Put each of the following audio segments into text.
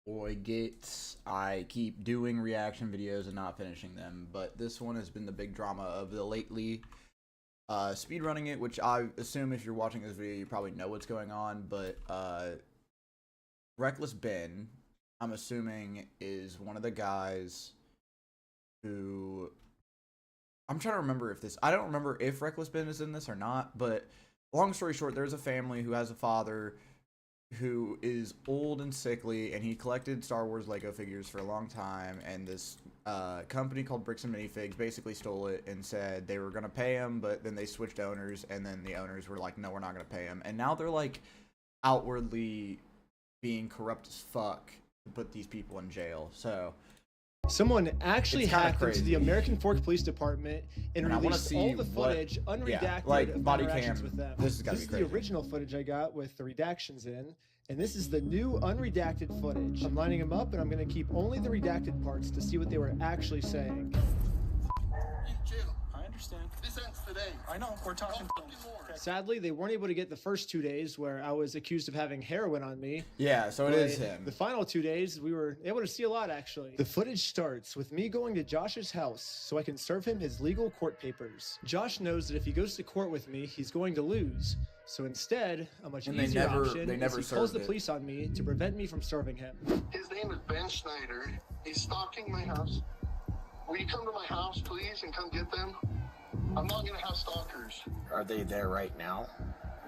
Boy, I keep doing reaction videos and not finishing them, but this one has been the big drama of the lately. Speedrunning it, which I assume if you're watching this video, you probably know what's going on, but Reckless Ben, I'm assuming, is one of the guys who... I'm trying to remember if this... I don't remember if Reckless Ben is in this or not, but long story short, there's a family who has a father who is old and sickly, and he collected Star Wars Lego figures for a long time, and this company called Bricks and Minifigs basically stole it and said they were going to pay him, but then they switched owners, and then the owners were like, no, we're not going to pay him. And now they're like outwardly being corrupt as fuck to put these people in jail. So someone actually hacked into the American Fork Police Department and released all the footage unredacted like of body interactions cam. with them. This is the original footage I got with the redactions in, and this is the new unredacted footage. I'm lining them up, and I'm going to keep only the redacted parts to see what they were actually saying. In jail. I understand. This ends today. I know. We're talking to them. Sadly, they weren't able to get the first 2 days where I was accused of having heroin on me. Yeah, so it is him. The final 2 days, we were able to see a lot, actually. The footage starts with me going to Josh's house so I can serve him his legal court papers. Josh knows that if he goes to court with me, he's going to lose. So instead, a much easier option is he calls the police on me to prevent me from serving him. His name is Ben Schneider. He's stalking my house. Will you come to my house, please, and come get them? I'm not going to have stalkers. Are they there right now?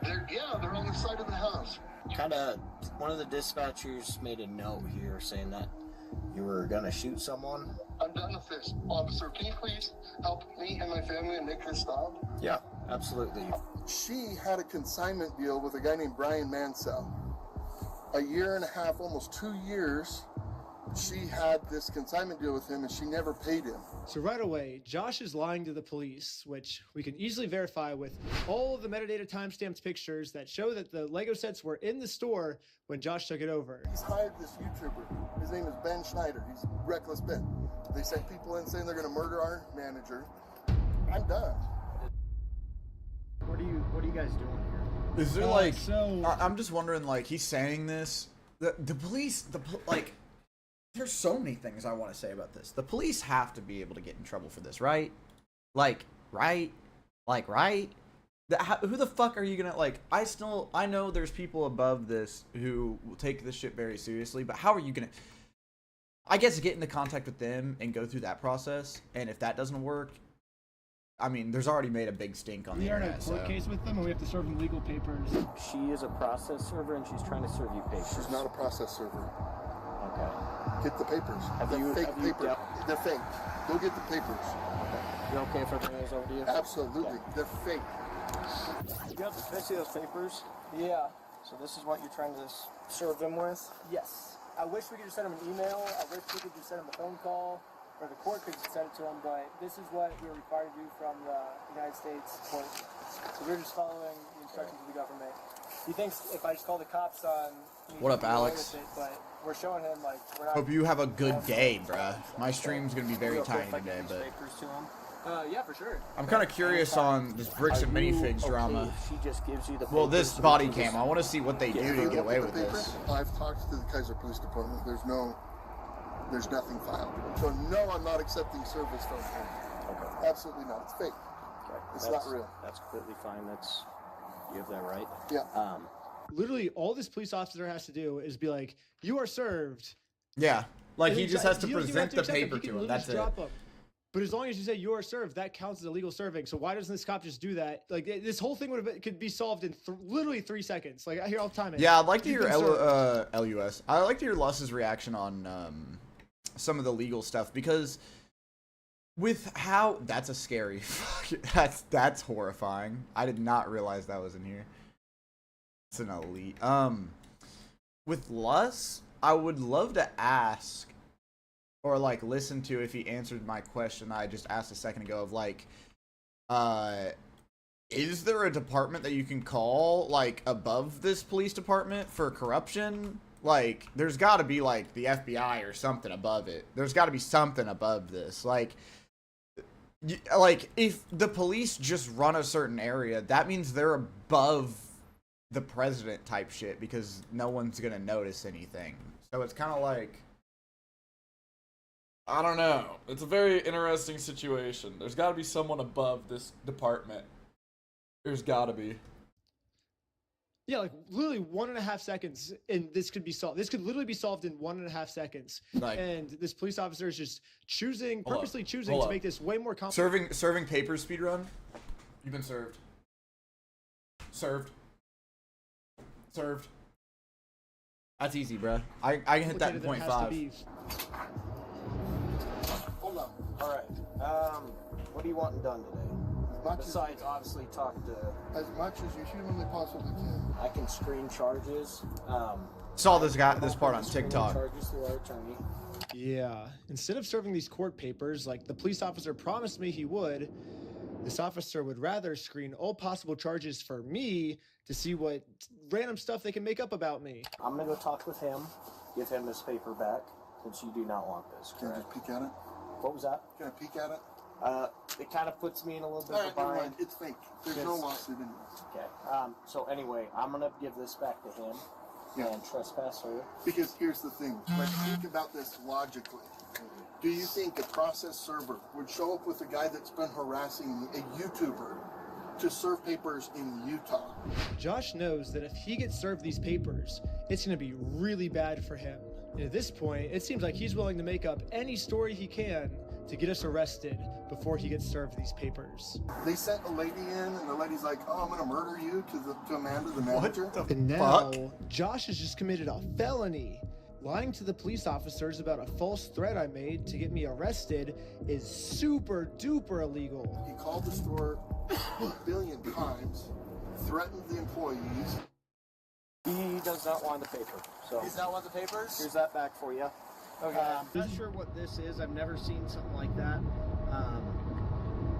They're on the side of the house. One of the dispatchers made a note here saying that you were gonna shoot someone. I'm done with this. Officer, can you please help me and my family and make this stop? Yeah, absolutely. She had a consignment deal with a guy named Brian Mansell. A year and a half, almost 2 years, she had this consignment deal with him and she never paid him. So right away, Josh is lying to the police, which we can easily verify with all of the metadata timestamped pictures that show that the Lego sets were in the store when Josh took it over. He's hired this YouTuber. His name is Ben Schneider. He's Reckless Ben. They sent people in saying they're going to murder our manager. I'm done. What are you guys doing here? Is there I'm just wondering, like, he's saying this. The police, there's so many things I want to say about this. The police have to be able to get in trouble for this, right? Right? Who the fuck are you gonna, I know there's people above this who will take this shit very seriously, but how are you gonna, I guess, get into contact with them and go through that process, and if that doesn't work, I mean, there's already made a big stink on the internet. We are in a court case with them, and we have to serve them legal papers. She is a process server, and she's trying to serve you papers. She's not a process server. Okay. Get the papers. Have fake papers. They're fake. Go get the papers. Okay. You okay if I bring those over to you? Absolutely. Okay. They're fake. You have to see those papers? Yeah. So this is what you're trying to serve them with? Yes. I wish we could just send them an email. I wish we could just send them a phone call, or the court could just send it to them, but this is what we're required to do from the United States court. So we're just following the instructions of the government. He thinks if I just call the cops on me, what up, Alex? But we're showing him, like, we're not... Hope you have a good day, bruh. My stream's gonna be very tiny today, but... Yeah, for sure. I'm kind of curious on this Bricks and Minifigs drama. She just gives you the Well, this body cam, I want to see what they do to get away with this. I've talked to the Kaiser Police Department. There's nothing filed. So no, I'm not accepting service from him. Okay. Absolutely not. It's fake. Okay. It's not real. That's completely fine. You have that right. Yeah. Literally, all this police officer has to do is be like, "You are served." Yeah, like he just has to present the paper to him. That's it. But as long as you say you are served, that counts as illegal serving. So why doesn't this cop just do that? Like, this whole thing could be solved in literally 3 seconds. Like, I hear all the time. Yeah, I'd like to hear LUS. I'd like to hear Lus's reaction on some of the legal stuff, because with how that's a scary. That's horrifying. I did not realize that was in here. It's an elite. With Lus, I would love to ask, or like listen to, if he answered my question I just asked a second ago of like, is there a department that you can call like above this police department for corruption? Like, there's got to be like the FBI or something above it. There's got to be something above this. Like if the police just run a certain area, that means they're above the president type shit because no one's gonna notice anything. So it's kind of like, I don't know. It's a very interesting situation. There's got to be someone above this department. There's got to be. Yeah, like literally 1.5 seconds, and this could be solved. This could literally be solved in 1.5 seconds. Like, and this police officer is just purposely choosing Hold to up. make this way more complicated. serving papers speedrun. You've been served. Served. That's easy, bruh. I can hit that in 0.5. Hold on. All right. What are you wanting done today? Besides, obviously, talk to. As much as you humanly possibly can. I can screen charges. Saw this part on Screening TikTok. Charges through our attorney. Yeah. Instead of serving these court papers like the police officer promised me he would, this officer would rather screen all possible charges for me to see what random stuff they can make up about me. I'm gonna go talk with him. Give him his paper back, since you do not want this. Can I Correct? just peek at it? What was that? Can I peek at it? It kind of puts me in a little bit All of a right, never bind. mind. It's fake. There's no lawsuit in this. Okay. So anyway, I'm gonna give this back to him and trespass her. Because here's the thing. Let's think about this logically. Do you think a process server would show up with a guy that's been harassing a YouTuber to serve papers in Utah? Josh knows that if he gets served these papers, it's going to be really bad for him. And at this point, it seems like he's willing to make up any story he can to get us arrested before he gets served these papers. They sent a lady in, and the lady's like, "Oh, I'm gonna murder you," to Amanda, the manager. And now, Josh has just committed a felony. Lying to the police officers about a false threat I made to get me arrested is super duper illegal. He called the store a billion times, threatened the employees. He does not want the paper. So Does not want the papers? here's that back for you. Okay. I'm not sure what this is. I've never seen something like that.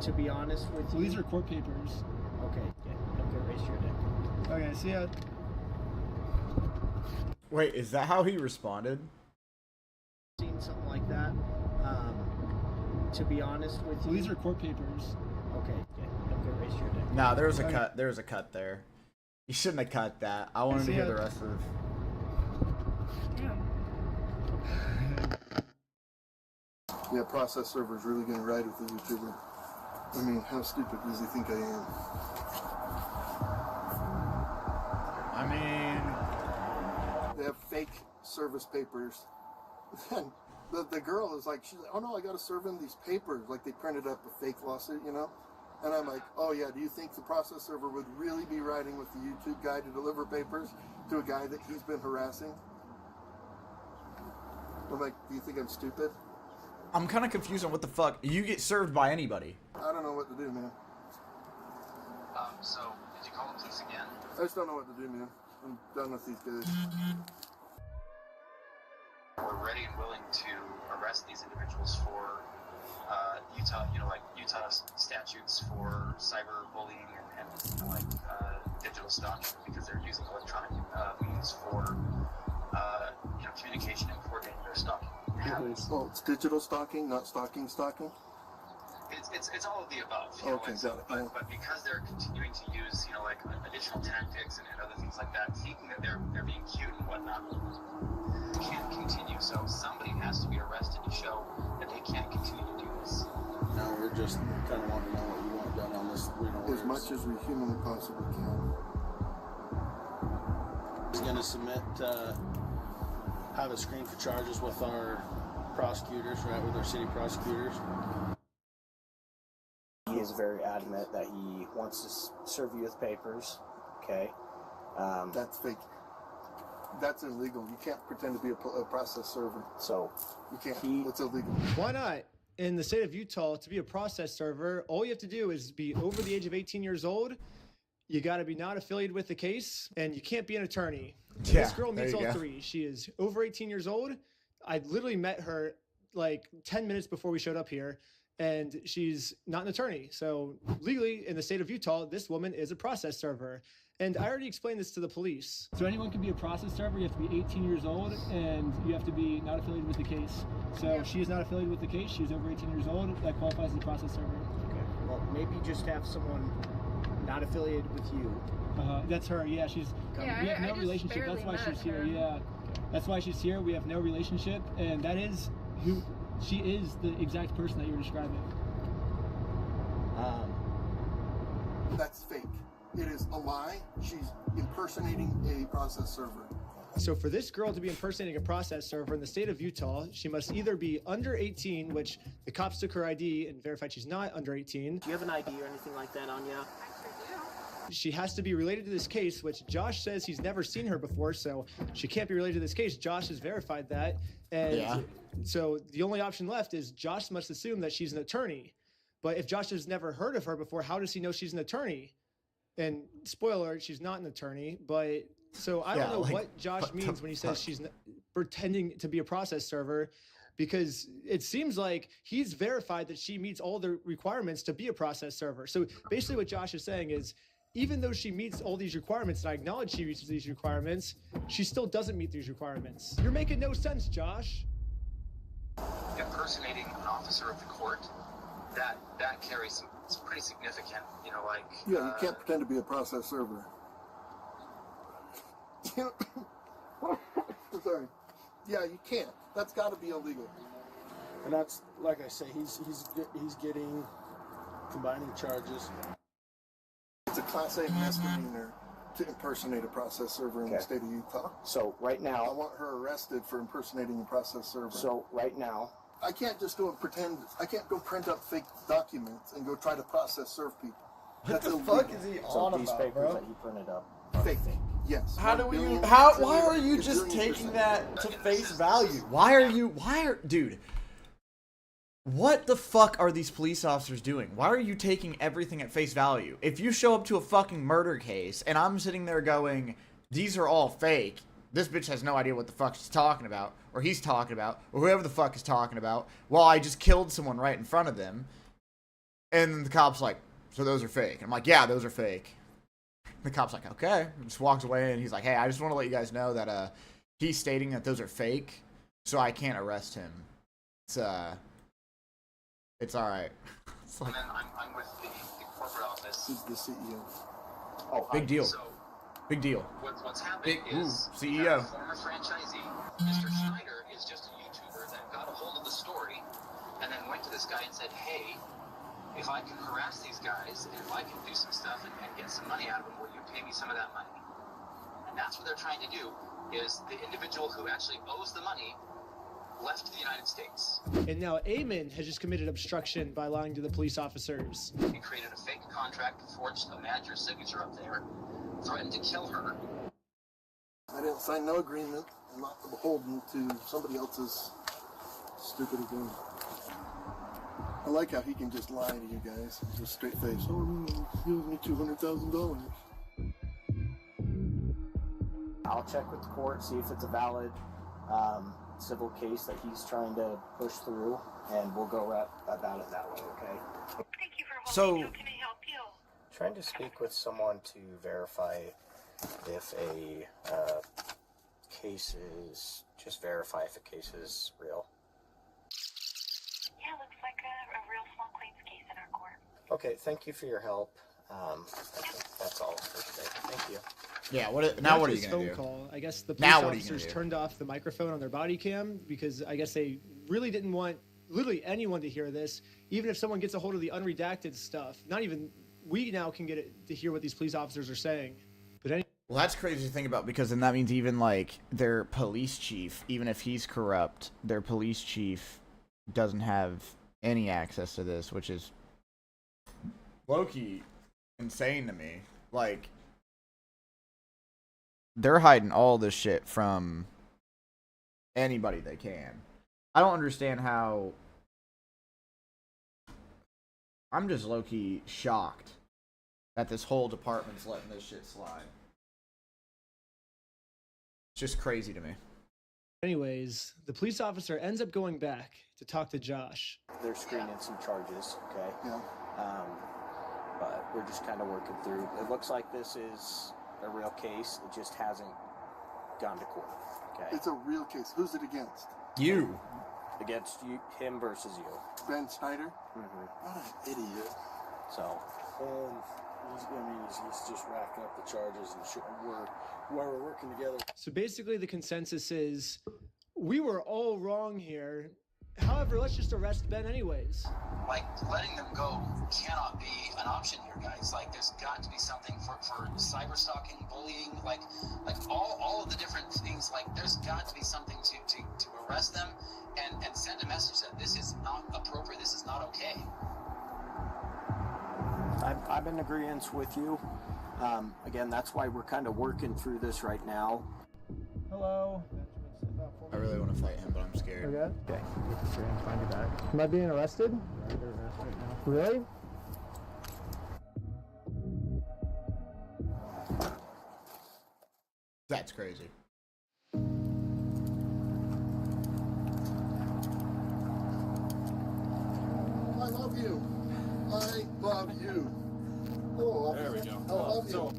To be honest with you. These are court papers. Okay. Okay. Raise your neck. Okay, see ya. Wait, is that how he responded? Seen something like that. To be honest with you. These are court papers. Okay. Okay. Raise your neck. Nah, there was a cut. There was a cut there. You shouldn't have cut that. I wanted to hear the rest of. Yeah, process server's really gonna ride with the YouTuber. I mean, how stupid does he think I am? I mean, They have fake service papers. And the girl is like, she's like, "Oh no, I gotta serve him these papers." Like they printed up a fake lawsuit, you know? And I'm like, "Oh yeah, do you think the process server would really be riding with the YouTube guy to deliver papers to a guy that he's been harassing?" I'm like, "Do you think I'm stupid?" I'm kind of confused on what the fuck. You get served by anybody. I don't know what to do, man. So, did you call the police again? I just don't know what to do, man. I'm done with these guys. We're ready and willing to arrest these individuals for Utah, Utah statutes for cyberbullying and digital stalking because they're using electronic means for communication and coordinating their stalking. Oh, it's digital stalking, not stalking. It's all of the above. Okay, got it. But because they're continuing to use, additional tactics and other things like that, thinking that they're being cute and whatnot, can't continue. So somebody has to be arrested to show that they can't continue to do this. No, we're just kind of wanting to know what you want done on this. As much as we humanly possibly can. He's going to submit, have a screen for charges with our prosecutors, right, with our city prosecutors. He is very adamant that he wants to serve you with papers, okay? That's fake. That's illegal. You can't pretend to be a process server. So, You can't. It's illegal. Why not? In the state of Utah, to be a process server, all you have to do is be over the age of 18 years old. You got to be not affiliated with the case, and you can't be an attorney. Yeah, This girl meets there you all go. three. She is over 18 years old. I literally met her like 10 minutes before we showed up here, and she's not an attorney. So legally, in the state of Utah, this woman is a process server. And I already explained this to the police. So anyone can be a process server. You have to be 18 years old, and you have to be not affiliated with the case. So she is not affiliated with the case. She's over 18 years old. That qualifies as a process server. okay. Well, maybe just have someone not affiliated with you. That's her. Yeah, she's. Yeah, we have I no just relationship. That's barely why she's met here. her. Yeah, that's why she's here. We have no relationship, and that is who she is. The exact person that you're describing. That's fake. It is a lie. She's impersonating a process server. So for this girl to be impersonating a process server in the state of Utah, she must either be under 18, which the cops took her ID and verified she's not under 18. Do you have an ID or anything like that on you? She has to be related to this case, which Josh says he's never seen her before, so she can't be related to this case. Josh has verified that. And so the only option left is Josh must assume that she's an attorney. But if Josh has never heard of her before, how does he know she's an attorney? And spoiler alert, she's not an attorney, but so I don't know what Josh means when he says she's pretending to be a process server, because it seems like he's verified that she meets all the requirements to be a process server. So basically what Josh is saying is, even though she meets all these requirements, and I acknowledge she meets these requirements, she still doesn't meet these requirements. You're making no sense, Josh. Impersonating an officer of the court, that carries it's pretty significant, you know, like... Yeah, you can't pretend to be a process server. Sorry. Yeah, you can't. That's got to be illegal. And that's, like I say, he's getting combining charges. It's a Class A misdemeanor to impersonate a process server in the state of Utah. So right I now, want her arrested for impersonating a process server. so right now, I can't just go and pretend. I can't go print up fake documents and go try to process serve people. What That's the illegal. fuck is he so on these about, papers bro? that he printed up. Fake. Yes. How do 1 we? billion, How? trillion, Why are you just gazillion taking percent. that to face value? Why are, dude? What the fuck are these police officers doing? Why are you taking everything at face value? If you show up to a fucking murder case and I'm sitting there going, these are all fake, this bitch has no idea what the fuck she's talking about, or he's talking about, or whoever the fuck is talking about, well, I just killed someone right in front of them. And then the cop's like, so those are fake. I'm like, yeah, those are fake. The cop's like, okay. And just walks away, and he's like, hey, I just want to let you guys know that he's stating that those are fake, so I can't arrest him. It's all right. It's like, And then I'm with the corporate office. He's the CEO. Oh, big deal. So Big deal. what's happening is CEO. a former franchisee, Mr. Schneider, is just a YouTuber that got a hold of the story and then went to this guy and said, hey, if I can harass these guys and if I can do some stuff and get some money out of them, will you pay me some of that money? And that's what they're trying to do, is the individual who actually owes the money left the United States. And now Eamon has just committed obstruction by lying to the police officers. He created a fake contract, forged a manager's signature up there, threatened to kill her. I didn't sign no agreement. I'm not beholden to somebody else's stupid agreement. I like how he can just lie to you guys with a straight face. Oh, no, he owes me $200,000. I'll check with the court, see if it's a valid civil case that he's trying to push through, and we'll go about it that way, okay? Thank you for So- holding. How can I help you? Trying to speak with someone to verify if a case is, just verify if a case is real. Yeah, looks like a real small claims case in our court. Okay, thank you for your help. I think that's all for today. Thank you. Yeah, what are you After gonna this phone do? call, I guess the police Now what are you officers gonna do? turned off the microphone on their body cam because I guess they really didn't want literally anyone to hear this, even if someone gets a hold of the unredacted stuff. Not even we now can get it to hear what these police officers are saying. But Well, that's crazy to think about, because then that means even like their police chief, even if he's corrupt, their police chief doesn't have any access to this, which is low-key insane to me. Like, they're hiding all this shit from anybody they can. I don't understand how. I'm just low-key shocked that this whole department's letting this shit slide. It's just crazy to me. anyways, the police officer ends up going back to talk to Josh. They're screening some charges, okay? Yeah. But we're just kind of working through. It looks like this is a real case. It just hasn't gone to court, okay? It's a real case. Who's it against? You. Against you, him versus you. Ben Schneider? Mm-hmm. What an idiot. So, He's just racked up the charges, and we're working together. So basically the consensus is we were all wrong here. However, let's just arrest Ben anyways. Like, letting them go cannot be an option here, guys. Like, there's got to be something for cyber stalking, bullying, like all of the different things. Like, there's got to be something to arrest them and send a message that this is not appropriate, this is not okay. I'm in agreement with you. Again, that's why we're kind of working through this right now. Hello. I really want to fight him, but I'm scared. Okay. Okay. Find you back. Am I being arrested? Really? That's crazy. I love you. I love you. Oh, There we go. I love you.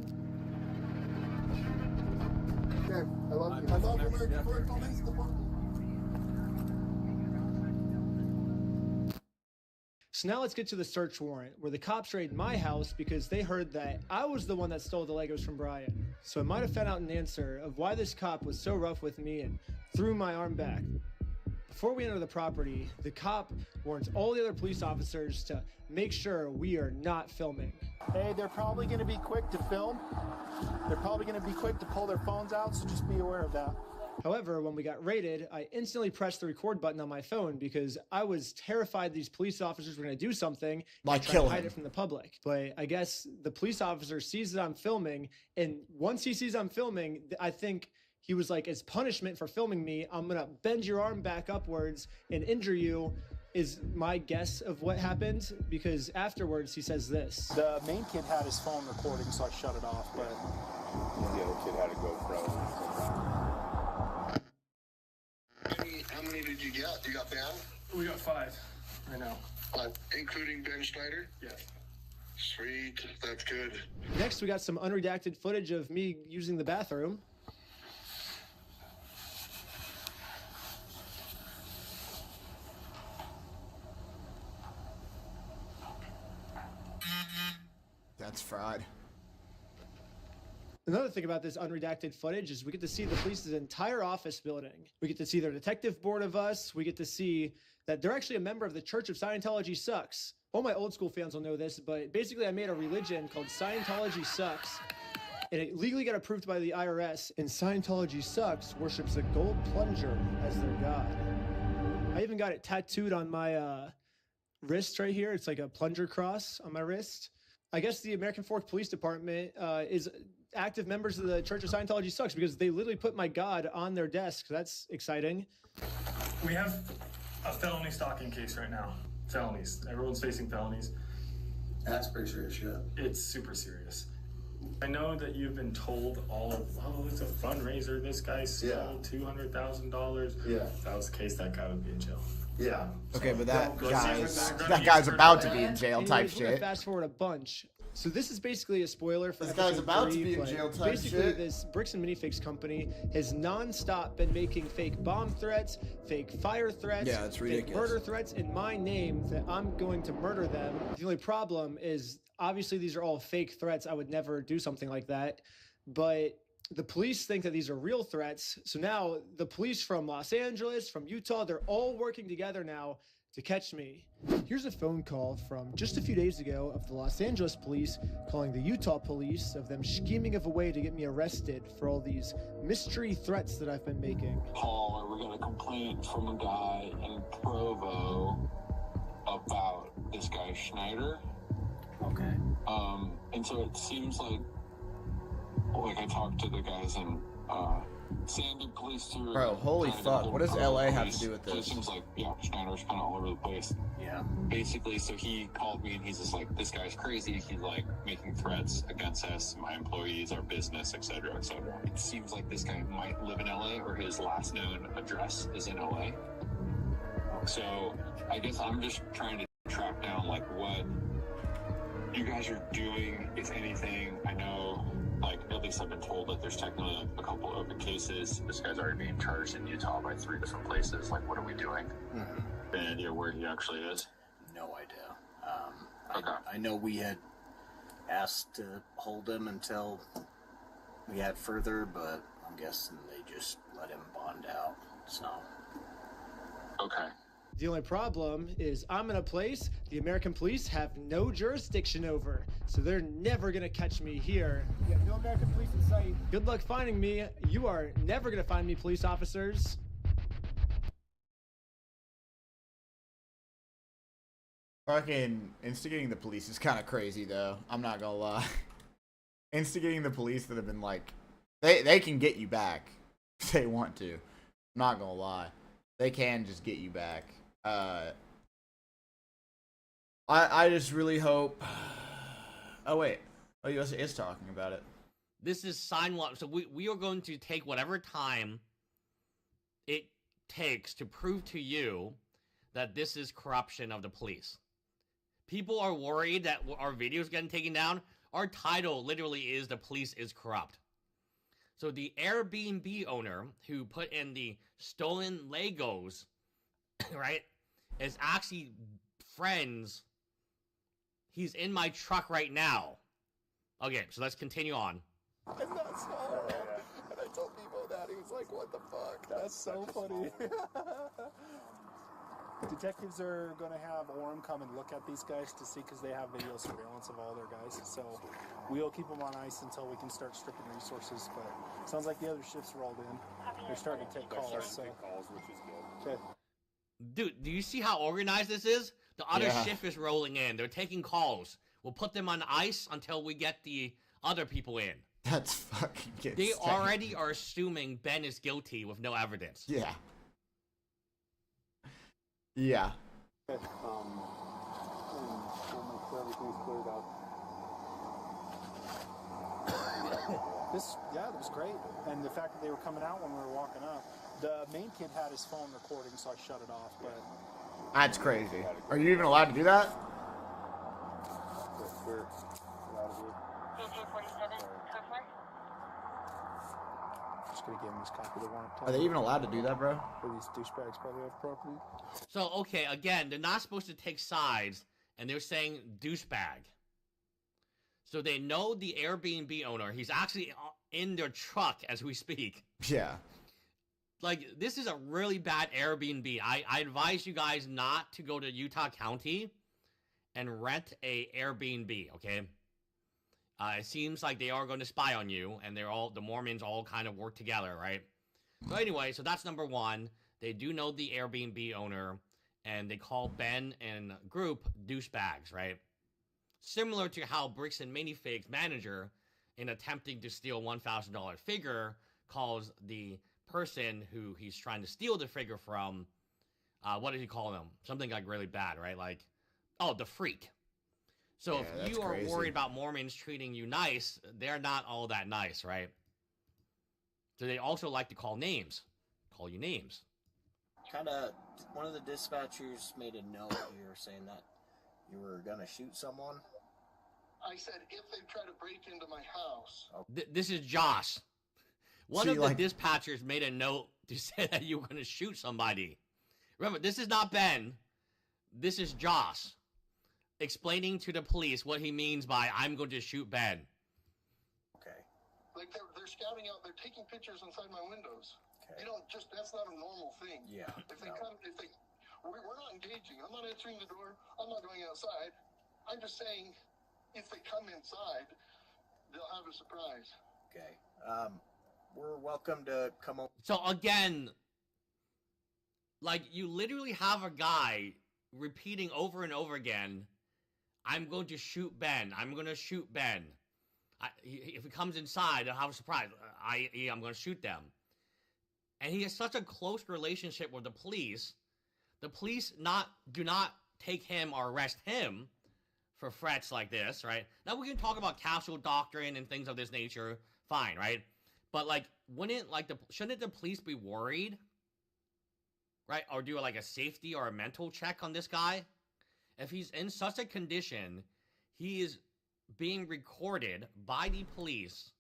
Okay, I love you. I love American Police Department. So now let's get to the search warrant, where the cops raided my house because they heard that I was the one that stole the Legos from Brian. So I might have found out an answer of why this cop was so rough with me and threw my arm back. Before we enter the property, the cop warns all the other police officers to make sure we are not filming. Hey, they're probably going to be quick to film. They're probably going to be quick to pull their phones out, so just be aware of that. However, when we got raided, I instantly pressed the record button on my phone because I was terrified these police officers were going to do something Like try kill to hide him. it from the public. But I guess the police officer sees that I'm filming, and once he sees I'm filming, I think he was like, as punishment for filming me, I'm going to bend your arm back upwards and injure you, is my guess of what happened, because afterwards he says this. The main kid had his phone recording, so I shut it off, but... The other kid had a GoPro. How many did you get? You got Ben? We got 5 right now. Including Ben Schneider? Yes. Sweet, that's good. Next, we got some unredacted footage of me using the bathroom. That's fried. Another thing about this unredacted footage is we get to see the police's entire office building. We get to see their detective board of us. We get to see that they're actually a member of the Church of Scientology Sucks. All my old school fans will know this, but basically I made a religion called Scientology Sucks. And it legally got approved by the IRS, and Scientology Sucks worships a gold plunger as their god. I even got it tattooed on my wrist right here. It's like a plunger cross on my wrist. I guess the American Fork Police Department is active members of the Church of Scientology Sucks because they literally put my god on their desk. That's exciting. We have a felony stalking case right now. Felonies. Everyone's facing felonies. That's pretty serious shit. It's super serious. I know that you've been told all of, oh, it's a fundraiser. This guy stole $200,000. Yeah. If that was the case, that guy would be in jail. Yeah. Okay, but that Let's guy's about to be in jail type Anyways, we're gonna shit. fast forward a bunch. So this is basically a spoiler for This guy's episode about to 3, be in but jail type basically shit. this Bricks and Minifix company has non-stop been making fake bomb threats, fake fire threats, Yeah, it's fake ridiculous. murder threats in my name that I'm going to murder them. The only problem is obviously these are all fake threats. I would never do something like that. But the police think that these are real threats. So now the police from Los Angeles, from Utah, they're all working together now to catch me. Here's a phone call from just a few days ago of the Los Angeles police calling the Utah police of them scheming of a way to get me arrested for all these mystery threats that I've been making. Paul, we got a complaint from a guy in Provo about this guy Schneider. Okay. And so it seems like I talked to the guys in Sandy police too. Bro, holy fuck. What does LA have to do with It this? seems like, yeah, Schneider's kind of all over the place. Yeah. Basically, so he called me and he's just like, this guy's crazy. He's like making threats against us, my employees, our business, etc., etc. It seems like this guy might live in LA or his last known address is in LA. So I guess I'm just trying to track down like what you guys are doing, if anything. I know, like, at least I've been told that there's technically a couple open cases. This guy's already being charged in Utah by 3 different places. Like, what are we doing? Any idea where he actually is? No idea. Okay. I know we had asked to hold him until we had further, but I'm guessing they just let him bond out, so. Okay. The only problem is I'm in a place the American police have no jurisdiction over, so they're never gonna catch me here. Yeah, no American police in sight. Good luck finding me. You are never gonna find me, police officers. Fucking instigating the police is kind of crazy, though. I'm not gonna lie. Instigating the police that have been like, they can get you back if they want to. I'm not gonna lie. They can just get you back. I just really hope. Oh wait. Oh, US is talking about it. This is sign one. So we are going to take whatever time it takes to prove to you that this is corruption of the police. People are worried that our video is getting taken down. Our title literally is "The Police is Corrupt." So the Airbnb owner who put in the stolen Legos, right, is actually friends. He's in my truck right now. Okay, so let's continue on. I'm not small. And I told people that. He was like, what the fuck? That's so funny. Detectives are going to have Orem come and look at these guys to see, because they have video surveillance of all their guys. So we'll keep them on ice until we can start stripping resources. But it sounds like the other shifts rolled in. They're starting to take calls. So. Which is good. Okay. Dude, do you see how organized this is? The other shift is rolling in. They're taking calls. We'll put them on ice until we get the other people in. That's fucking insane. They already are assuming Ben is guilty with no evidence. Yeah. Yeah. Okay. We'll make sure everything's cleared up. That was great. And the fact that they were coming out when we were walking up. The main kid had his phone recording, so I shut it off, but... That's crazy. Are you even allowed to do that? We're allowed to do it. Just gonna give him this copy of the warrant. Are they even allowed to do that, bro? Or these douchebags probably have property. So, okay, again, they're not supposed to take sides, and they're saying douchebag. So they know the Airbnb owner. He's actually in their truck as we speak. Yeah. Like, this is a really bad Airbnb. I advise you guys not to go to Utah County and rent a Airbnb, okay? It seems like they are going to spy on you, and the Mormons all kind of work together, right? So anyway, so that's number one. They do know the Airbnb owner, and they call Ben and group douchebags, right? Similar to how Bricks and Minifig's manager, in attempting to steal $1,000 figure, calls the person who he's trying to steal the figure from, what did he call them? Something like really bad, right? Like, oh, the freak. So Yeah, if that's you are crazy. worried about Mormons treating you nice, they're not all that nice, right? So they also like to call you names. Kinda, one of the dispatchers made a note here saying that you were gonna shoot someone. I said if they try to break into my house. This is Josh. One See, of the like- dispatchers made a note to say that you were going to shoot somebody. Remember, this is not Ben. This is Josh explaining to the police what he means by "I'm going to shoot Ben." Okay. Like they're scouting out. They're taking pictures inside my windows. Okay. You don't just. That's not a normal thing. Yeah. If they come, we're not engaging. I'm not answering the door. I'm not going outside. I'm just saying, if they come inside, they'll have a surprise. Okay. We're welcome to come over. So again, like, you literally have a guy repeating over and over again, "I'm going to shoot Ben. I'm going to shoot Ben. If he comes inside, I'll have a surprise. I'm going to shoot them." And he has such a close relationship with the police. The police do not take him or arrest him for threats like this, right? Now we can talk about castle doctrine and things of this nature. Fine, right? But like, shouldn't the police be worried, right? Or do like a safety or a mental check on this guy? If he's in such a condition, he is being recorded by the police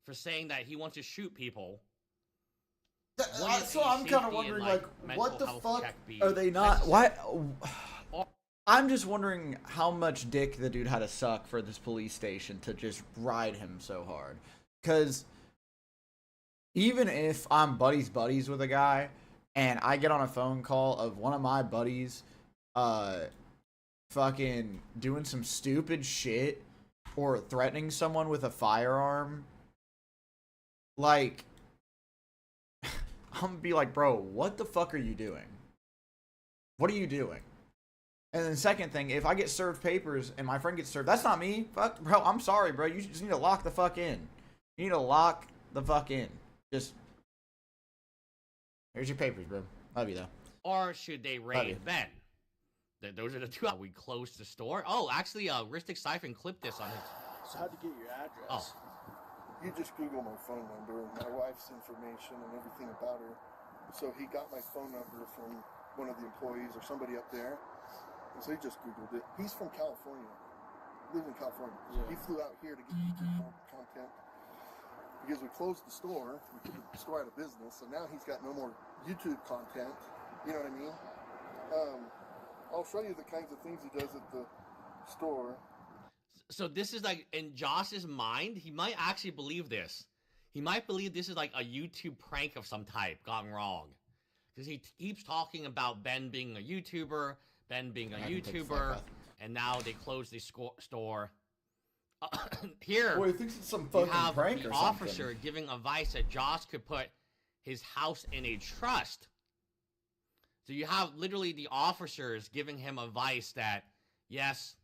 for saying that he wants to shoot people. So I'm kind of wondering, like, what the fuck are are they not? Why? I'm just wondering how much dick the dude had to suck for this police station to just ride him so hard. Because even if I'm buddies with a guy and I get on a phone call of one of my buddies fucking doing some stupid shit or threatening someone with a firearm, like, I'm gonna be like, bro, what the fuck are you doing? What are you doing? And then second thing, if I get served papers and my friend gets served, that's not me. Fuck, bro, I'm sorry, bro. You just need to lock the fuck in. You need to lock the fuck in. Just, here's your papers, bro. Love you, though. Or should they raid Ben? Those are the two. We closed the store. Oh, actually, Ristic Siphon clipped this on his. So how'd you get your address? Oh. You just Google my phone number and my wife's information and everything about her. So he got my phone number from one of the employees or somebody up there. And so he just Googled it. He's from California. Lives in California. So he flew out here to get YouTube content. Because we closed the store, we put the store out of business, so now he's got no more YouTube content. You know what I mean? I'll show you the kinds of things he does at the store. So this is like, in Josh's mind, he might actually believe this. He might believe this is like a YouTube prank of some type gone wrong. Because he keeps talking about Ben being a YouTuber, and now they closed the store. Here, Boy, he thinks it's some fucking you have prank the or officer something. giving advice that Josh could put his house in a trust. So you have literally the officers giving him advice that, yes,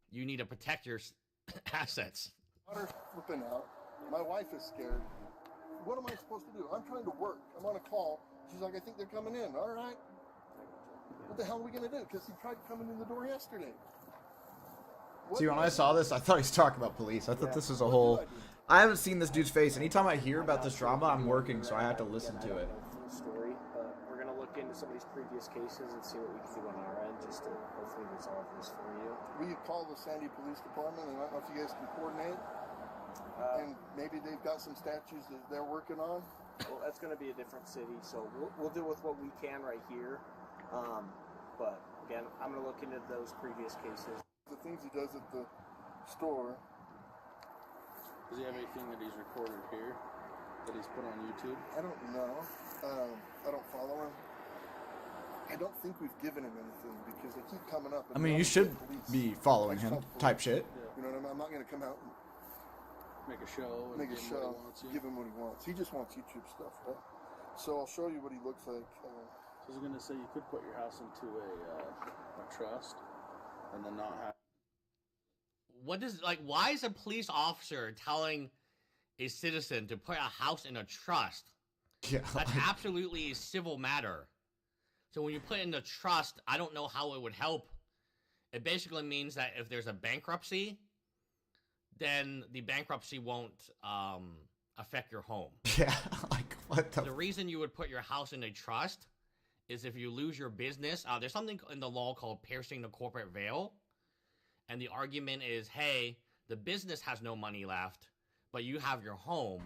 you need to protect your assets. Water's flipping out. My wife is scared. What am I supposed to do? I'm trying to work. I'm on a call. She's like, I think they're coming in. All right. What the hell are we going to do? Because he tried coming in the door yesterday. See, when I saw this, I thought he was talking about police. I thought this was a whole... I haven't seen this dude's face. Anytime I hear about this drama, I'm working, so I have to listen to it. Story, but we're going to look into some of these previous cases and see what we can do on our end just to hopefully resolve this for you. Will you call the Sandy Police Department, and I don't know if you guys can coordinate? And maybe they've got some statues that they're working on? Well, that's going to be a different city, so we'll deal with what we can right here. But again, I'm going to look into those previous cases. The things he does at the store. Does he have anything that he's recorded here that he's put on YouTube? I don't know. I don't follow him. I don't think we've given him anything because they keep coming up. I mean, you should be following him, type shit. You know what I mean? I'm not going to come out and make a show. Give him what he wants. He just wants YouTube stuff, right? So I'll show you what he looks like. So I was going to say you could put your house into a trust and then not have. What is, like, why is a police officer telling a citizen to put a house in a trust? Yeah, that's absolutely a civil matter. So when you put in the trust, I don't know how it would help. It basically means that if there's a bankruptcy, then the bankruptcy won't affect your home. Yeah, like, what the... The reason you would put your house in a trust is if you lose your business. There's something in the law called piercing the corporate veil. And the argument is, hey, the business has no money left, but you have your home.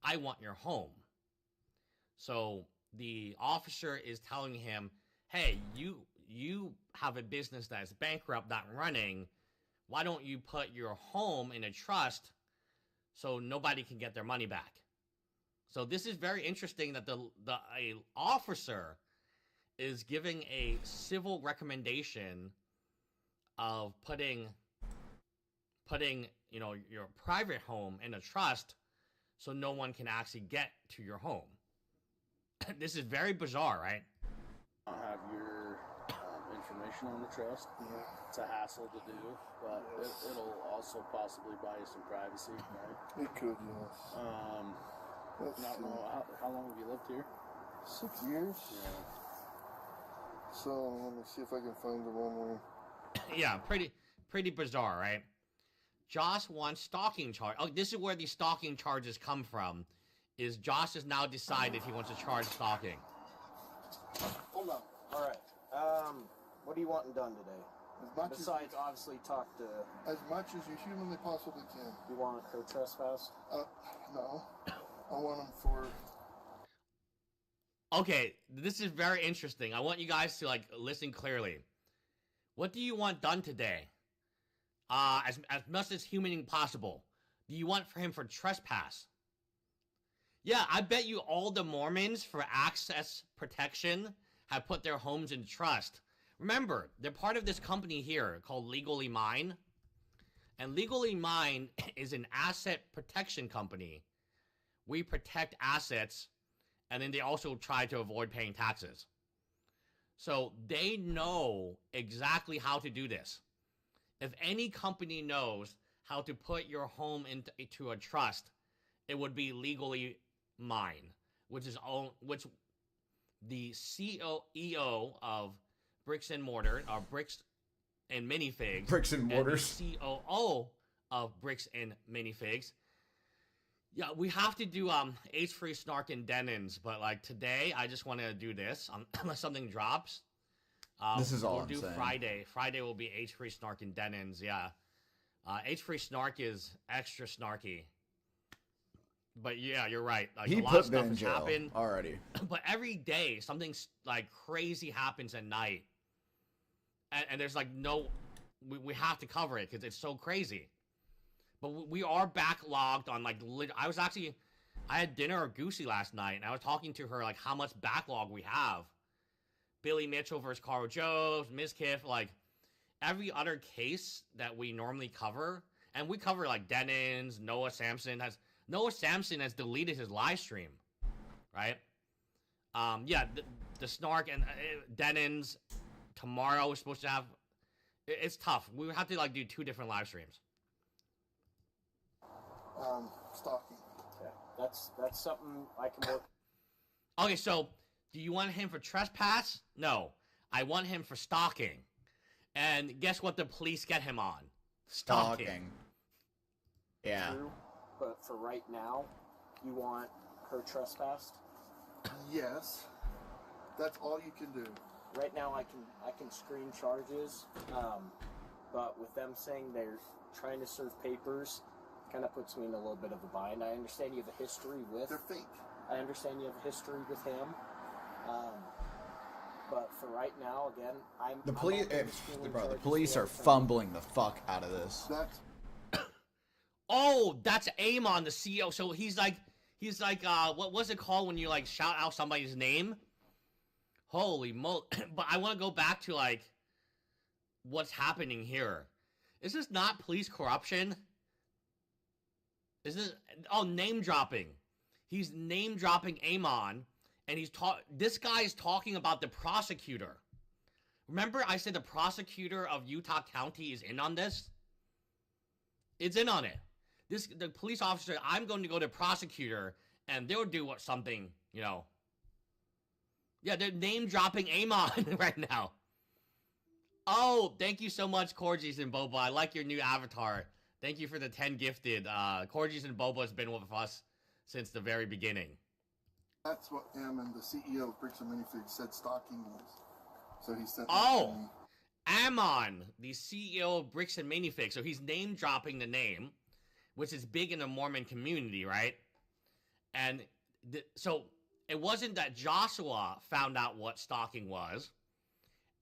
I want your home. So the officer is telling him, hey, you have a business that is bankrupt, not running. Why don't you put your home in a trust so nobody can get their money back? So this is very interesting that a officer is giving a civil recommendation of putting your private home in a trust so no one can actually get to your home. This is very bizarre, right? I have your information on the trust. It's a hassle to do, but it'll also possibly buy you some privacy, right? It could, yes. Not know how long have you lived here? 6 years. Yeah. So let me see if I can find the one where. Yeah, pretty bizarre, right? Josh wants stalking charge. Oh, this is where the stalking charges come from. Is Josh has now decided he wants to charge stalking. Hold on. All right. What are you wanting done today? Besides, obviously, talk to. As much as you humanly possibly can. You want her trespass? No. I want him for. Okay, this is very interesting. I want you guys to listen clearly. What do you want done today? As much as humanly possible. Do you want for him for trespass? Yeah, I bet you all the Mormons for access protection have put their homes in trust. Remember, they're part of this company here called Legally Mine. And Legally Mine is an asset protection company. We protect assets, and then they also try to avoid paying taxes. So they know exactly how to do this. If any company knows how to put your home into a trust, it would be Legally Mine, which the CEO of Bricks and Mortar, or Bricks and Minifigs, Bricks and Mortars, and the COO of Bricks and Minifigs. Yeah, we have to do H-Free Snark and Denons, but like today, I just want to do this unless something drops. This is all we'll I'm do saying. Friday. Friday will be H-Free Snark and Denons. Yeah, H-Free Snark is extra snarky. But yeah, you're right. Like, He a lot put of stuff Ben in has jail happened already. But every day, something like crazy happens at night, and there's like we have to cover it because it's so crazy. But we are backlogged on like I had dinner with Goosey last night, and I was talking to her like how much backlog we have. Billy Mitchell versus Carl Jones, Mizkiff, like every other case that we normally cover, and we cover like Denons. Noah Samson has deleted his live stream, right? Yeah, the Snark and Denons tomorrow we're supposed to have. It's tough. We have to like do 2 different live streams. Stalking. Yeah, that's something I can work. Okay, so do you want him for trespass? No, I want him for stalking. And guess what the police get him on? Stalking. Yeah. True, but for right now, you want her trespassed? Yes. That's all you can do. Right now, I can screen charges, but with them saying they're trying to serve papers, kind of puts me in a little bit of a bind. I understand you have a history with. They're fake. I understand you have a history with him, but for right now, again, The police, the police are fumbling. fumbling the fuck out of this. That's Oh, that's Amon, the CEO. So he's like, what was it called when you like shout out somebody's name? Holy moly! But I want to go back to like, what's happening here? Is this not police corruption? Is this name dropping? He's name dropping Amon, and this guy is talking about the prosecutor. Remember, I said the prosecutor of Utah County is in on this. It's in on it. The police officer, I'm going to go to prosecutor, and they'll do something, you know. Yeah, they're name dropping Amon right now. Oh, thank you so much, Corgis and Boba. I like your new avatar. Thank you for the 10 gifted. Corgis and Boba has been with us since the very beginning. That's what Ammon, the CEO of Bricks and Minifigs, said stalking was. So he said. Oh, Ammon, the CEO of Bricks and Minifigs. So he's name dropping the name, which is big in the Mormon community, right? And so it wasn't that Joshua found out what stalking was.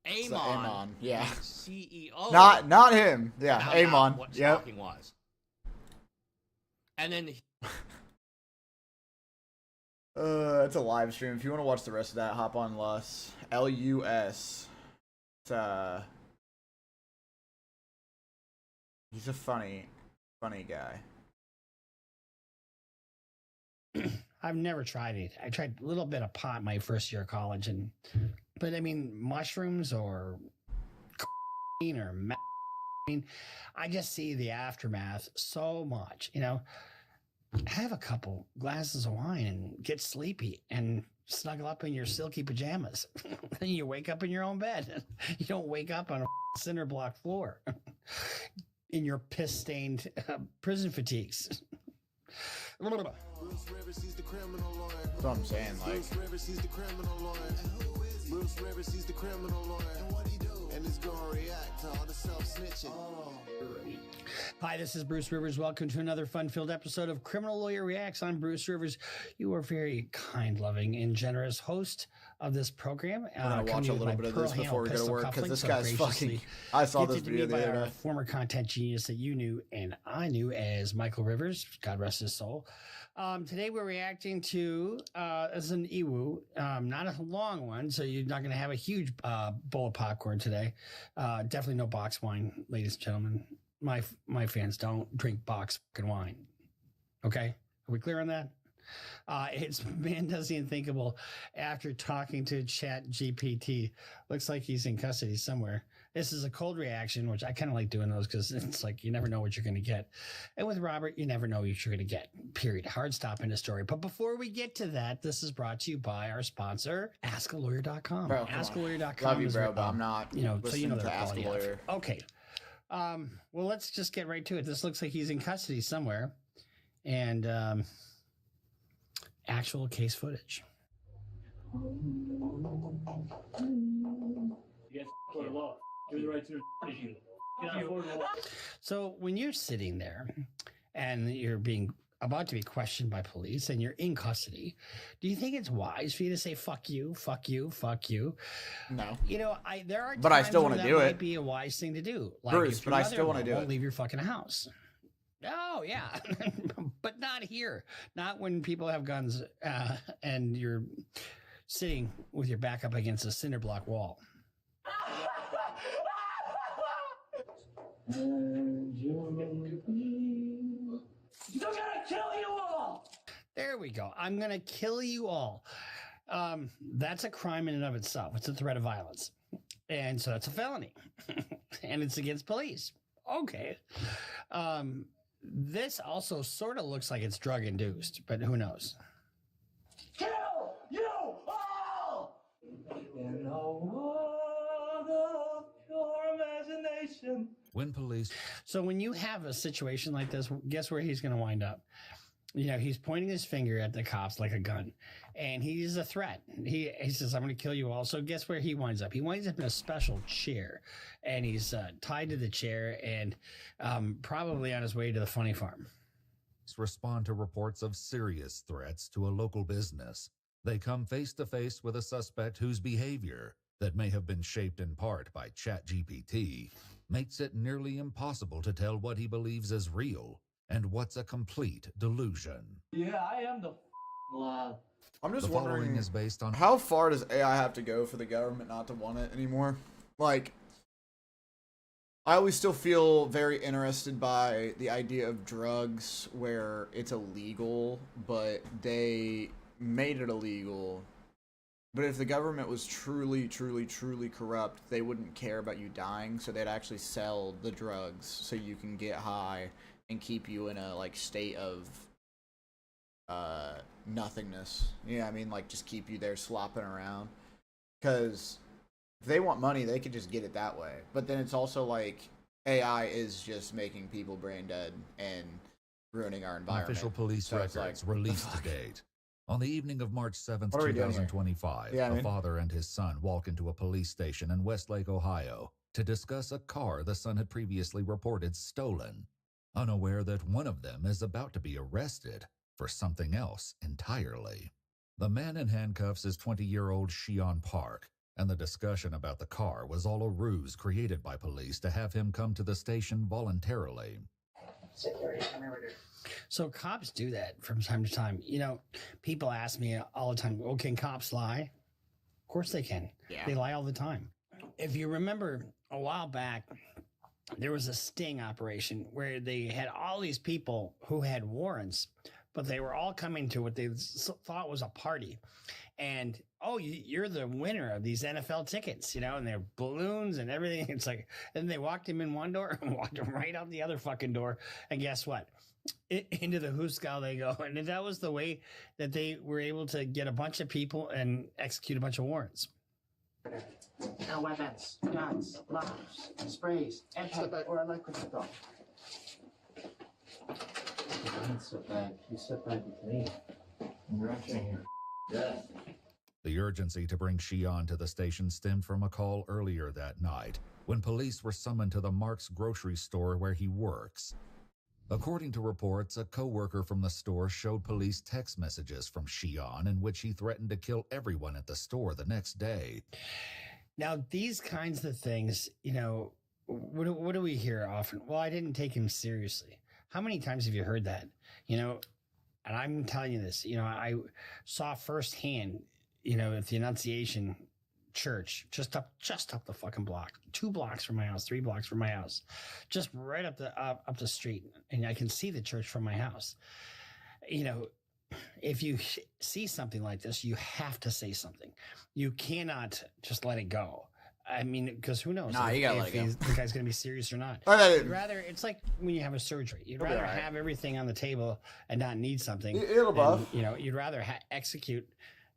Amon, yeah. CEO. Not him. Yeah, found Amon. out what Yep. stalking was. And then It's a live stream. If you want to watch the rest of that, hop on Lus. LUS. It's he's a funny guy. I've never tried it. I tried a little bit of pot my first year of college, but I mean mushrooms or cocaine or I mean, I just see the aftermath so much. You know, have a couple glasses of wine and get sleepy and snuggle up in your silky pajamas. Then you wake up in your own bed. You don't wake up on a cinder block floor in your piss-stained prison fatigues. That's what I'm saying. Like, Bruce Rivers, he's the criminal lawyer. And what he do? And it's gonna react to all the self-snitching. Hi, this is Bruce Rivers. Welcome to another fun-filled episode of Criminal Lawyer Reacts. I'm Bruce Rivers. You are very kind, loving, and generous host of this program. We're gonna watch a little bit of this before we go to work because this guy's fucking. I saw this video the other day. Former content genius that you knew and I knew as Michael Rivers. God rest his soul. Today we're reacting to as an Ewu, not a long one, so you're not going to have a huge bowl of popcorn today. Definitely no box wine, ladies and gentlemen. My fans don't drink box fucking wine. Okay, are we clear on that? It's man does the unthinkable after talking to Chat GPT. Looks like he's in custody somewhere. This is a cold reaction, which I kind of like doing those because it's like you never know what you're going to get. And with Robert, you never know what you're going to get. Period. Hard stop in the story. But before we get to that, this is brought to you by our sponsor, AskALawyer.com. AskALawyer.com. Love you, bro, but I'm not. So you know to Ask a Lawyer. Okay. Well, let's just get right to it. This looks like he's in custody somewhere, and actual case footage. So when you're sitting there and you're being about to be questioned by police and you're in custody, do you think it's wise for you to say fuck you, fuck you, fuck you? No. You know, there are times but I still want to do it. Might be a wise thing to do. Like Bruce, but I still want to do it. Leave your fucking house. Oh yeah, but not here. Not when people have guns and you're sitting with your back up against a cinder block wall. I'm gonna kill you all. There we go. I'm gonna kill you all. That's a crime in and of itself. It's a threat of violence, and so that's a felony, and it's against police. Okay. This also sort of looks like it's drug induced, but who knows? Kill you all! In a world of pure imagination. When police. So when you have a situation like this, guess where he's going to wind up? You know, he's pointing his finger at the cops like a gun, and he's a threat. He says, I'm going to kill you all. So guess where he winds up? He winds up in a special chair, and he's tied to the chair and probably on his way to the funny farm. Respond to reports of serious threats to a local business. They come face to face with a suspect whose behavior, that may have been shaped in part by ChatGPT, makes it nearly impossible to tell what he believes is real and what's a complete delusion. Yeah, I am the law. I'm just The following wondering is based on how far does AI have to go for the government not to want it anymore? Like, I always still feel very interested by the idea of drugs where it's illegal, but they made it illegal. But if the government was truly, truly, truly corrupt, they wouldn't care about you dying, so they'd actually sell the drugs so you can get high and keep you in a like state of nothingness. Yeah, I mean, like just keep you there slopping around. Because if they want money, they could just get it that way. But then it's also like AI is just making people brain dead and ruining our environment. Official police So it's records like, released to date. On the evening of March 7th, What are we doing here? 2025, Yeah, I a mean- father and his son walk into a police station in Westlake, Ohio, to discuss a car the son had previously reported stolen, unaware that one of them is about to be arrested for something else entirely. The man in handcuffs is 20-year-old Shion Park, and the discussion about the car was all a ruse created by police to have him come to the station voluntarily. So cops do that from time to time. You know, people ask me all the time, oh, can cops lie? Of course they can. Yeah. They lie all the time. If you remember a while back, there was a sting operation where they had all these people who had warrants, but they were all coming to what they thought was a party. And, oh, you're the winner of these NFL tickets, you know, and they're balloons and everything. It's like, and they walked him in one door and walked him right out the other fucking door. And guess what? Into the Hooskow they go. And that was the way that they were able to get a bunch of people and execute a bunch of warrants. No weapons, guns, knives, sprays, and or a liquid stuff. Sit back. You sit back with me. You're entering here. Yes. The urgency to bring Shion to the station stemmed from a call earlier that night when police were summoned to the Mark's grocery store where he works. According to reports, a co-worker from the store showed police text messages from Xi'an in which he threatened to kill everyone at the store the next day. Now, these kinds of things, what do we hear often? Well, I didn't take him seriously. How many times have you heard that? And I'm telling you this, I saw firsthand, at the Annunciation Church, just up the fucking block, 2 blocks from my house, 3 blocks from my house, just right up the street. And I can see the church from my house. If you see something like this, you have to say something. You cannot just let it go. I mean, because who knows? Nah, you gotta let it go. The guy's going to be serious or not. You'd rather, it's like when you have a surgery. You'd rather have everything on the table and not need something. It'll buff. You'd rather execute,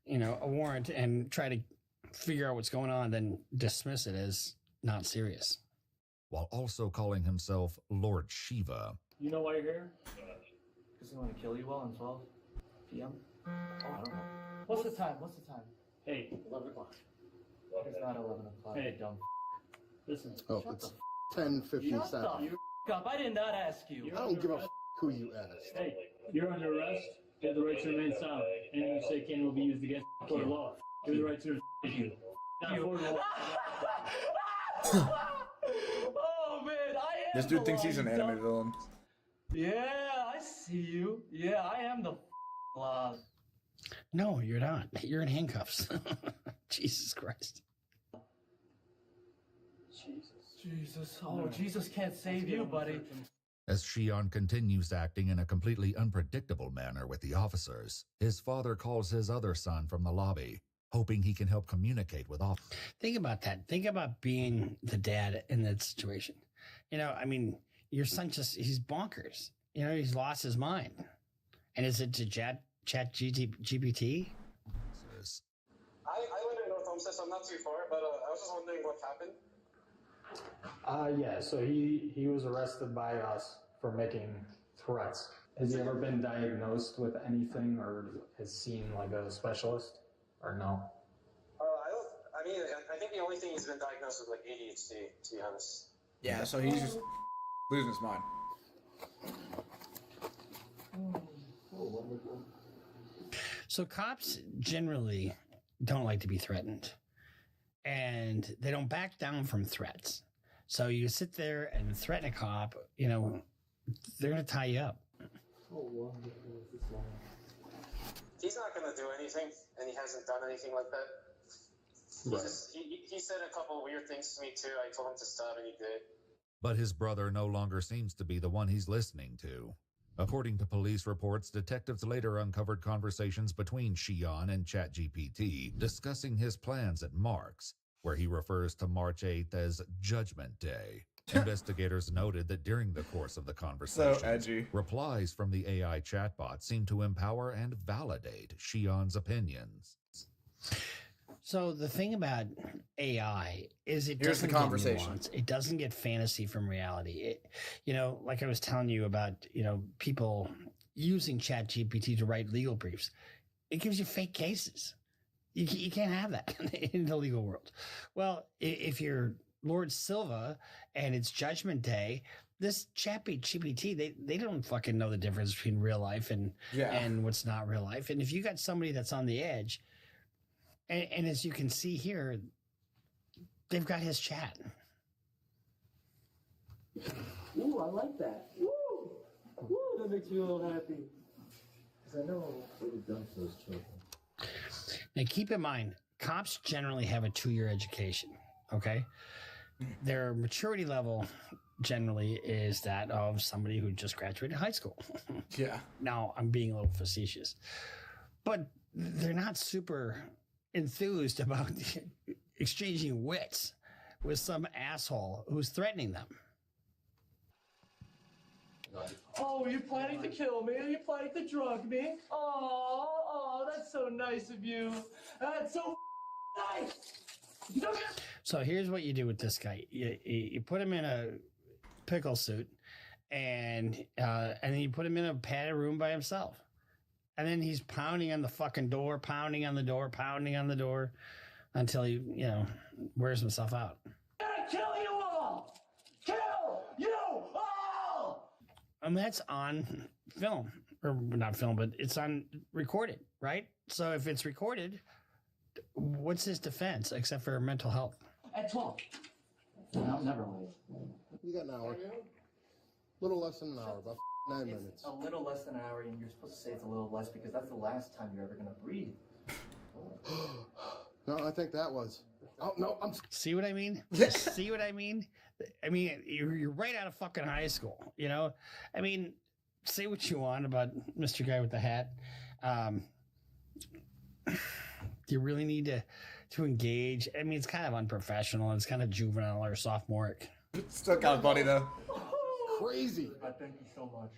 a warrant and try to figure out what's going on than dismiss it as not serious. While also calling himself Lord Shiva. You know why you're here? Because they want to kill you all in 12 p.m.? Oh, I don't know. What's the time? Hey. 11 o'clock. It's not 11 o'clock. Hey, dumb. Listen. Oh, it's 10:57. Shut the up. I did not ask you. I don't give a who you asked. Hey, you're under arrest. You have the right to remain silent. Anything you say can will be used against you in court of law. You have the right to you. Not for the law. Oh, man, I am This dude thinks he's an anime villain. Yeah, I see you. Yeah, I am the law. No, you're not. You're in handcuffs. Jesus Christ. Jesus. Oh, Jesus can't save you, buddy. As Xi'an continues acting in a completely unpredictable manner with the officers, his father calls his other son from the lobby, hoping he can help communicate with officers. Think about that. Think about being the dad in that situation. Your son he's bonkers. He's lost his mind. And is it to chat GPT? I live in North Homestead, so I'm not too far, but I was just wondering what happened. Yeah, so he was arrested by us for making threats. Has he ever been diagnosed with anything or has seen like a specialist or no? I think the only thing he's been diagnosed with like ADHD, to be honest. Yeah, so he's just losing his mind. So cops generally don't like to be threatened, and they don't back down from threats. So you sit there and threaten a cop, they're going to tie you up. He's not going to do anything, and he hasn't done anything like that. Right. He said a couple weird things to me too. I told him to stop, and he did. But his brother no longer seems to be the one he's listening to. According to police reports, detectives later uncovered conversations between Xi'an and ChatGPT discussing his plans at Mark's, where he refers to March 8th as Judgment Day. Investigators noted that during the course of the conversation, replies from the AI chatbot seemed to empower and validate Xi'an's opinions. So the thing about AI is it Here's the doesn't conversation. get nuance. It doesn't get fantasy from reality. Like I was telling you about, people using ChatGPT to write legal briefs. It gives you fake cases. You can't have that in the legal world. Well, if you're Lord Silva and it's Judgment Day, this ChatGPT, they don't fucking know the difference between real life and what's not real life. And if you got somebody that's on the edge, and as you can see here, they've got his chat. Ooh, I like that. Woo! Woo, that makes me a little happy. Because I know what you've done for those children. Now, keep in mind, cops generally have a 2-year education, okay? Their maturity level generally is that of somebody who just graduated high school. Yeah. Now, I'm being a little facetious. But they're not super enthused about exchanging wits with some asshole who's threatening them. Oh, you're planning to kill me? Are you planning to drug me? Oh, that's so nice of you. That's so nice. So here's what you do with this guy. You put him in a pickle suit, and then you put him in a padded room by himself. And then he's pounding on the fucking door, pounding on the door until he, wears himself out. I'm gonna kill you all! Kill you all! that's on film, or not film, but it's on recorded, right? So if it's recorded, what's his defense except for mental health? At 12. No, never late. You got an hour. A little less than an hour, about 9 minutes. A little less than an hour, and you're supposed to say it's a little less because that's the last time you're ever going to breathe. No, I think that was. Oh, no, I'm. See what I mean? See what I mean? I mean, you're right out of fucking high school, you know? I mean, say what you want about Mr. Guy with the hat. You really need to engage. I mean, it's kind of unprofessional. It's kind of juvenile or sophomoric. It's still kind of funny, though. Crazy. I thank you so much.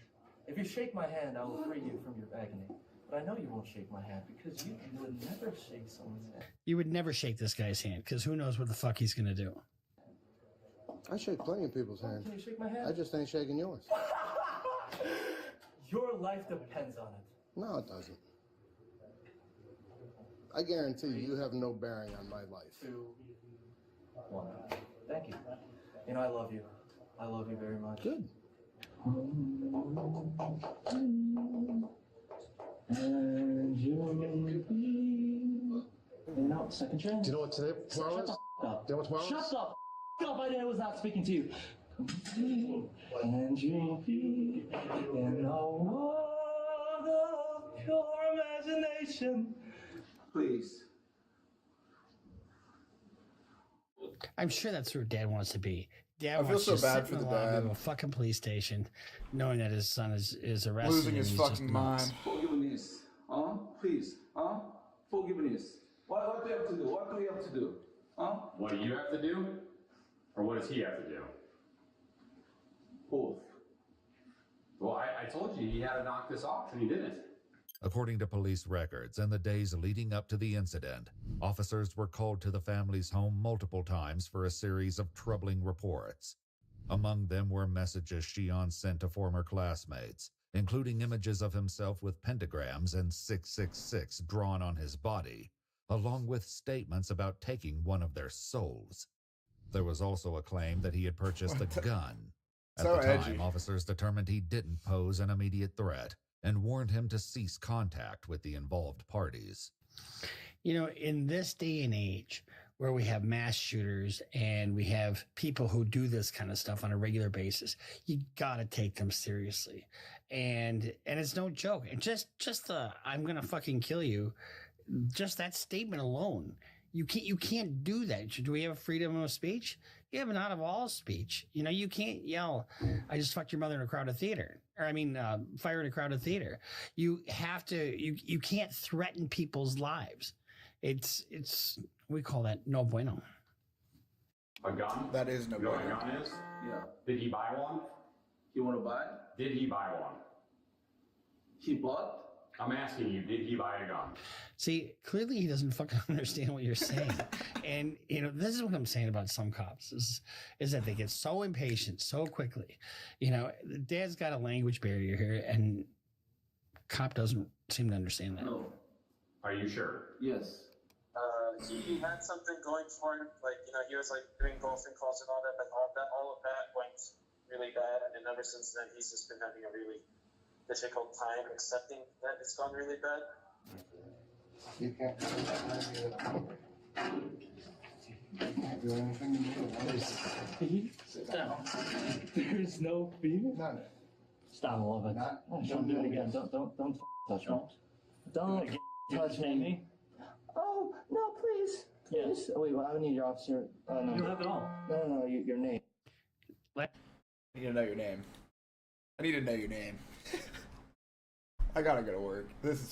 If you shake my hand, I will free you from your agony. But I know you won't shake my hand because you would never shake someone's hand. You would never shake this guy's hand because who knows what the fuck he's going to do. I shake plenty of people's hands. Can you shake my hand? I just ain't shaking yours. Your life depends on it. No, it doesn't. I guarantee you have no bearing on my life. 2, 1. Thank you. You know, I love you. I love you very much. Good. And you know, second chance. Do you know what today? Tomorrow is? Shut the up. Do you know what tomorrow is? Shut the up. I was not speaking to you. And you be in a world of pure imagination. Please. I'm sure that's where Dad wants to be. Dad I feel wants so to bad sit for in the lobby dad. of a fucking police station, knowing that his son is arrested. Losing and his he's just fucking nuts. mind. Forgiveness. Please. Forgiveness. What do you have to do? What do we have to do? What do you have to do? Or what does he have to do? Both. Well, I told you he had to knock this off, and he didn't. According to police records, in the days leading up to the incident, officers were called to the family's home multiple times for a series of troubling reports. Among them were messages Shion sent to former classmates, including images of himself with pentagrams and 666 drawn on his body, along with statements about taking one of their souls. There was also a claim that he had purchased a gun. At So the time, edgy. officers determined he didn't pose an immediate threat and warned him to cease contact with the involved parties. You know, in this day and age where we have mass shooters and we have people who do this kind of stuff on a regular basis, you gotta take them seriously. And it's no joke. And just the I'm gonna fucking kill you, just that statement alone, you can't do that. Do we have freedom of speech? You have not of all speech. You know, you can't yell, I just fucked your mother in a crowded theater. Or fire in a crowded theater. You have to, you can't threaten people's lives. It's we call that no bueno. A gun? That is no You know what a bueno. gun is? Yeah. Did he buy one? You want to buy? Did he buy one? He bought? I'm asking you, did he buy a gun? See, clearly he doesn't fucking understand what you're saying. And, you know, this is what I'm saying about some cops is that they get so impatient so quickly. You know, Dad's got a language barrier here and cop doesn't seem to understand that. No. Are you sure? Yes. He had something going for him, like, you know, he was like doing golfing calls and all that, but all of that went really bad, and ever since then he's just been having a really difficult time accepting that it's gone really bad. You can't do anything. Sit down. There's no fee. None. Stop a little bit. Don't do it again. Don't touch me. Don't touch me. Oh no, please. Yes. Oh, wait, well, I need your officer. No. You have it all. No, your name. I need to know your name. I need to know your name. I gotta go to work. This is